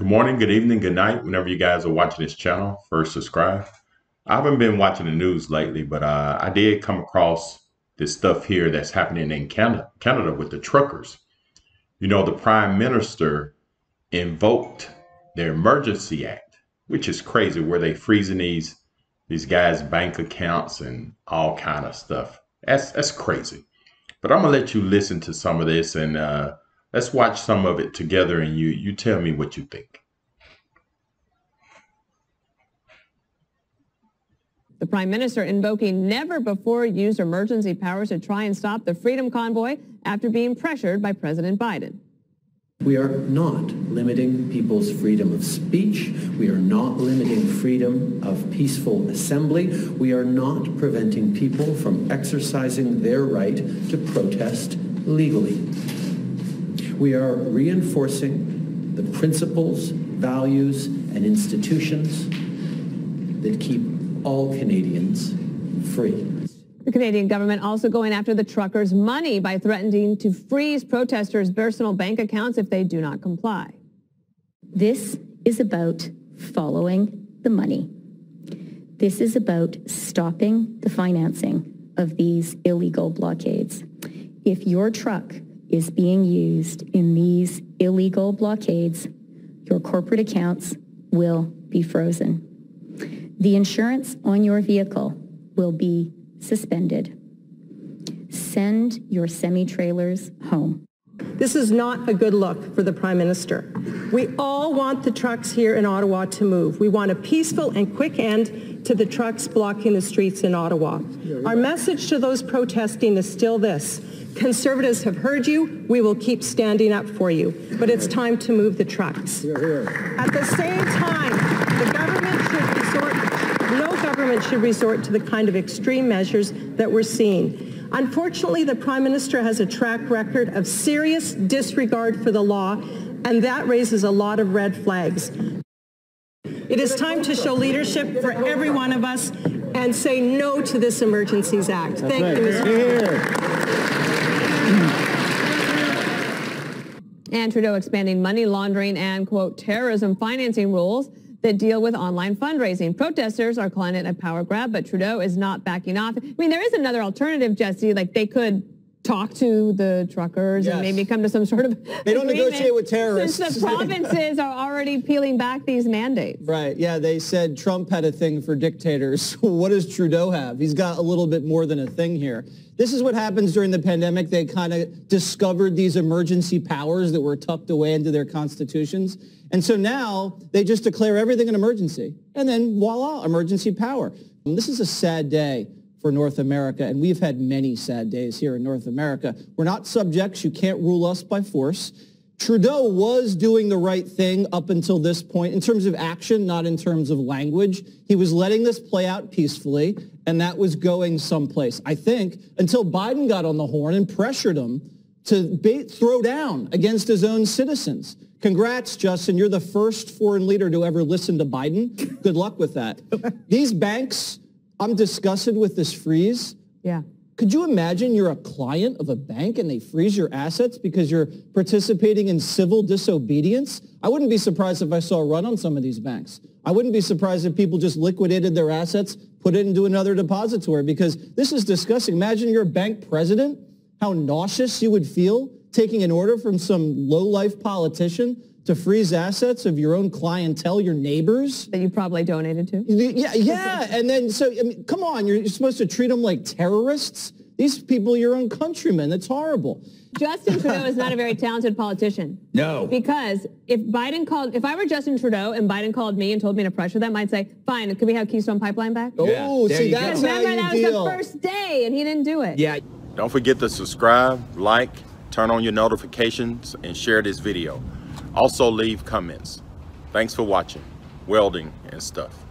Good morning, good evening, good night. Whenever you guys are watching this channel, first subscribe. I haven't been watching the news lately, but I did come across this stuff here that's happening in Canada with the truckers. You know, the Prime Minister invoked the Emergency Act, which is crazy, where they freezing these guys' bank accounts and all kind of stuff. That's crazy. But I'm gonna let you listen to some of this and let's watch some of it together, and you tell me what you think. The Prime Minister invoking never-before-used emergency powers to try and stop the Freedom Convoy after being pressured by President Biden. We are not limiting people's freedom of speech. We are not limiting freedom of peaceful assembly. We are not preventing people from exercising their right to protest legally. We are reinforcing the principles, values, and institutions that keep all Canadians free. The Canadian government also going after the truckers' money by threatening to freeze protesters' personal bank accounts if they do not comply. This is about following the money. This is about stopping the financing of these illegal blockades. If your truck is being used in these illegal blockades, your corporate accounts will be frozen. The insurance on your vehicle will be suspended. Send your semi-trailers home. This is not a good look for the Prime Minister. We all want the trucks here in Ottawa to move. We want a peaceful and quick end to the trucks blocking the streets in Ottawa. Our message to those protesting is still this. Conservatives have heard you. We will keep standing up for you. But it's time to move the trucks. At the same time, no government should resort to the kind of extreme measures that we're seeing. Unfortunately, the Prime Minister has a track record of serious disregard for the law, and that raises a lot of red flags. It is time to show leadership for every one of us and say no to this Emergencies Act. Thank you, Mr. President. And Trudeau expanding money laundering and, quote, terrorism financing rules that deal with online fundraising. Protesters are calling it a power grab, but Trudeau is not backing off. I mean, there is another alternative, Jesse, like they could talk to the truckers and maybe come to some sort of They don't negotiate with terrorists. Since the provinces are already peeling back these mandates. Right, yeah, they said Trump had a thing for dictators. What does Trudeau have? He's got a little bit more than a thing here. This is what happens during the pandemic. They kind of discovered these emergency powers that were tucked away into their constitutions. And so now they just declare everything an emergency. And then voila, emergency power. And this is a sad day for North America, and we've had many sad days here in North America. We're not subjects. You can't rule us by force. Trudeau was doing the right thing up until this point in terms of action, not in terms of language. He was letting this play out peacefully, and that was going someplace, I think, until Biden got on the horn and pressured him to throw down against his own citizens. Congrats, Justin. You're the first foreign leader to ever listen to Biden. Good luck with that. These banks, I'm disgusted with this freeze. Yeah. Could you imagine you're a client of a bank and they freeze your assets because you're participating in civil disobedience? I wouldn't be surprised if I saw a run on some of these banks. I wouldn't be surprised if people just liquidated their assets, put it into another depository, because this is disgusting. Imagine you're a bank president, how nauseous you would feel taking an order from some low-life politician to freeze assets of your own clientele, your neighbors. That you probably donated to. Yeah. And then, so, I mean, come on, you're supposed to treat them like terrorists? These people are your own countrymen. That's horrible. Justin Trudeau is not a very talented politician. No. Because if I were Justin Trudeau and Biden called me and told me to pressure them, I'd say, fine, can we have Keystone Pipeline back? Oh, see, that's how you remember, that was the first day, and he didn't do it. Yeah. Don't forget to subscribe, like, turn on your notifications, and share this video. Also leave comments. Thanks for watching welding and stuff.